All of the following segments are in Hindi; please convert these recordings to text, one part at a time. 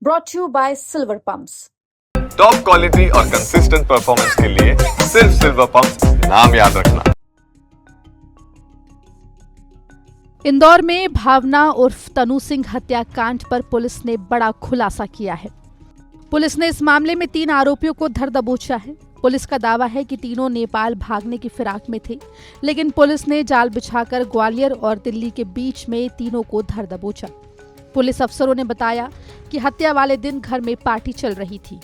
brought to you by Silver Pumps. Top quality और कंसिस्टेंट परफॉर्मेंस के लिए सिर्फ सिल्वर पंप्स नाम याद रखना। इंदौर में भावना उर्फ तनु सिंह हत्याकांड पर पुलिस ने बड़ा खुलासा किया है। पुलिस ने इस मामले में 3 आरोपियों को धर दबोचा है। पुलिस का दावा है कि तीनों नेपाल भागने की फिराक में थे, लेकिन पुलिस ने जाल बिछाकर ग्वालियर और दिल्ली के बीच में तीनों को धर दबोचा। पुलिस अफसरों ने बताया कि हत्या वाले दिन घर में पार्टी चल रही थी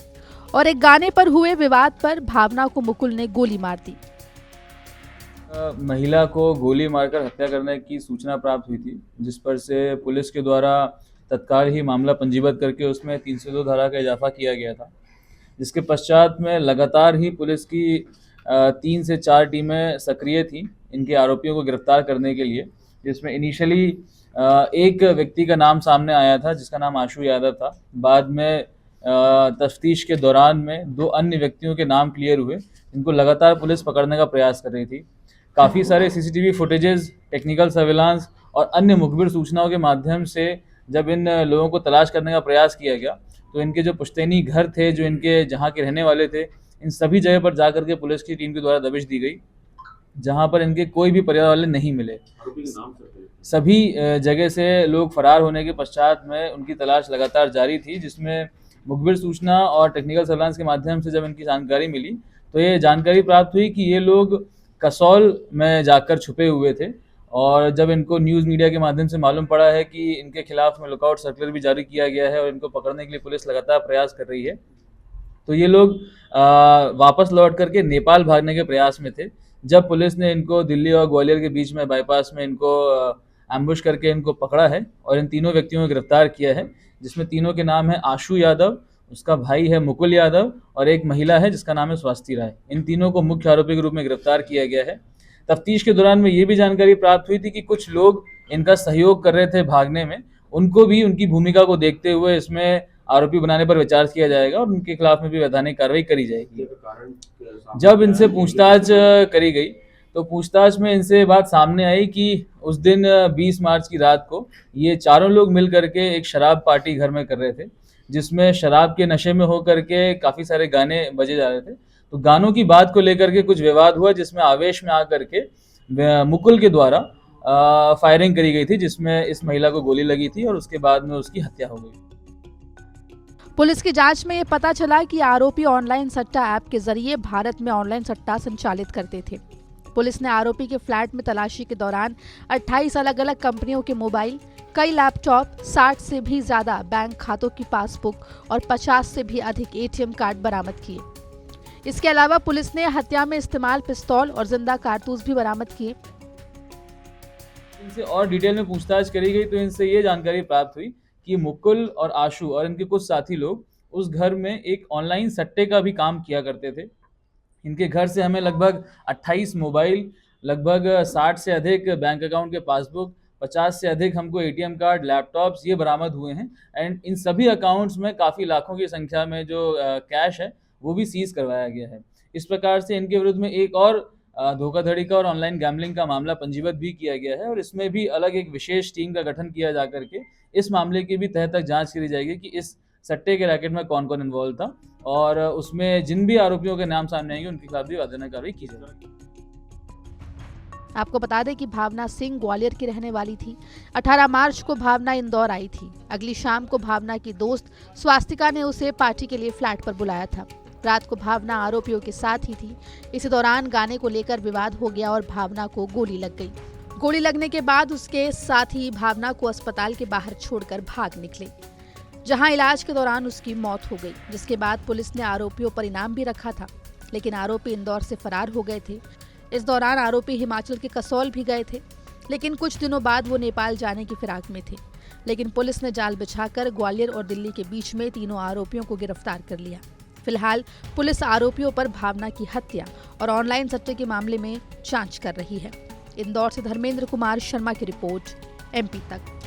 और एक गाने पर हुए विवाद पर भावना को मुकुल ने गोली मार दी। महिला को गोली मारकर हत्या करने की सूचना प्राप्त हुई थी, जिस पर से पुलिस के द्वारा तत्काल ही मामला पंजीबद्ध करके उसमें 302 धारा का इजाफा किया गया था, जिसके पश्चात में लगातार ही पुलिस की 3 से 4 टीमें सक्रिय थी इनके आरोपियों को गिरफ्तार करने के लिए। जिसमें इनिशियली एक व्यक्ति का नाम सामने आया था जिसका नाम आशु यादव था। बाद में तफ्तीश के दौरान में 2 अन्य व्यक्तियों के नाम क्लियर हुए, इनको लगातार पुलिस पकड़ने का प्रयास कर रही थी। काफ़ी सारे सीसीटीवी फुटेजेस, टेक्निकल सर्विलांस और अन्य मुखबिर सूचनाओं के माध्यम से जब इन लोगों को तलाश करने का प्रयास किया गया तो इनके जो पुश्तैनी घर थे, जो इनके जहाँ के रहने वाले थे, इन सभी जगह पर जाकर के पुलिस की टीम के द्वारा दबिश दी गई, जहाँ पर इनके कोई भी परिवार वाले नहीं मिले। सभी जगह से लोग फरार होने के पश्चात में उनकी तलाश लगातार जारी थी, जिसमें मुखबिर सूचना और टेक्निकल सर्विलांस के माध्यम से जब इनकी जानकारी मिली तो ये जानकारी प्राप्त हुई कि ये लोग कसौल में जाकर छुपे हुए थे। और जब इनको न्यूज़ मीडिया के माध्यम से मालूम पड़ा है कि इनके खिलाफ में लुकआउट सर्कुलर भी जारी किया गया है और इनको पकड़ने के लिए पुलिस लगातार प्रयास कर रही है, तो ये लोग वापस लौट करके नेपाल भागने के प्रयास में थे। जब पुलिस ने इनको दिल्ली और ग्वालियर के बीच में बाईपास में इनको एम्बुश करके इनको पकड़ा है और इन तीनों व्यक्तियों को गिरफ्तार किया है, जिसमें तीनों के नाम है आशु यादव, उसका भाई है मुकुल यादव और एक महिला है जिसका नाम है स्वास्ति राय। इन तीनों को मुख्य आरोपी के रूप में गिरफ्तार किया गया है। तफ्तीश के दौरान में ये भी जानकारी प्राप्त हुई थी कि कुछ लोग इनका सहयोग कर रहे थे भागने में, उनको भी उनकी भूमिका को देखते हुए इसमें आरोपी बनाने पर विचार किया जाएगा और उनके खिलाफ में भी वैधानिक कार्रवाई करी जाएगी। जब इनसे पूछताछ करी गई तो पूछताछ में इनसे बात सामने आई कि उस दिन 20 मार्च की रात को ये चारों लोग मिल करके एक शराब पार्टी घर में कर रहे थे, जिसमें शराब के नशे में होकर के काफ़ी सारे गाने बजे जा रहे थे। तो गानों की बात को लेकर के कुछ विवाद हुआ, जिसमें आवेश में आकर के मुकुल के द्वारा फायरिंग करी गई थी, जिसमें इस महिला को गोली लगी थी और उसके बाद में उसकी हत्या हो गई। पुलिस की जांच में ये पता चला कि आरोपी ऑनलाइन सट्टा ऐप के जरिए भारत में ऑनलाइन सट्टा संचालित करते थे। पुलिस ने आरोपी के फ्लैट में तलाशी के दौरान 28 अलग अलग कंपनियों के मोबाइल, कई लैपटॉप, 60 से भी ज्यादा बैंक खातों की पासबुक और 50 से भी अधिक एटीएम कार्ड बरामद किए। इसके अलावा पुलिस ने हत्या में इस्तेमाल पिस्तौल और जिंदा कारतूस भी बरामद किए। इनसे और डिटेल में पूछताछ करी गई तो इनसे ये जानकारी प्राप्त हुई कि मुकुल और आशु और इनके कुछ साथी लोग उस घर में एक ऑनलाइन सट्टे का भी काम किया करते थे। इनके घर से हमें लगभग 28 मोबाइल, लगभग 60 से अधिक बैंक अकाउंट के पासबुक, 50 से अधिक हमको एटीएम कार्ड, लैपटॉप्स ये बरामद हुए हैं। एंड इन सभी अकाउंट्स में काफ़ी लाखों की संख्या में जो कैश है वो भी सीज करवाया गया है। इस प्रकार से इनके विरुद्ध में एक और धोखाधड़ी का और ऑनलाइन गैम्बलिंग का मामला पंजीबद्ध भी किया गया है और इसमें भी अलग एक विशेष टीम का गठन किया जा करके इस मामले की भी तह तक जांच करी जाएगी कि इस सट्टे के रैकेट में कौन कौन इन्वॉल्व था और उसमें जिन भी आरोपियों के नाम सामने आएंगे उनके खिलाफ भी वैधानिक कार्रवाई की जाएगी। आपको बता दें कि भावना सिंह ग्वालियर की रहने वाली थी। 18 मार्च को भावना इंदौर आई थी। अगली शाम को भावना की दोस्त स्वास्तिका ने उसे पार्टी के लिए फ्लैट पर बुलाया था। रात को भावना आरोपियों के साथ ही थी। इसी दौरान गाने को लेकर विवाद हो गया और भावना को गोली लग गई। गोली लगने के बाद उसके साथी भावना को अस्पताल के बाहर छोड़कर भाग निकले, जहां इलाज के दौरान उसकी मौत हो गई। जिसके बाद पुलिस ने आरोपियों पर इनाम भी रखा था, लेकिन आरोपी इंदौर से फरार हो गए थे। इस दौरान आरोपी हिमाचल के कसौल भी गए थे, लेकिन कुछ दिनों बाद वो नेपाल जाने की फिराक में थे। लेकिन पुलिस ने जाल बिछाकर ग्वालियर और दिल्ली के बीच में तीनों आरोपियों को गिरफ्तार कर लिया। फिलहाल पुलिस आरोपियों पर भावना की हत्या और ऑनलाइन सट्टे के मामले में जांच कर रही है। इंदौर से धर्मेंद्र कुमार शर्मा की रिपोर्ट, MP तक।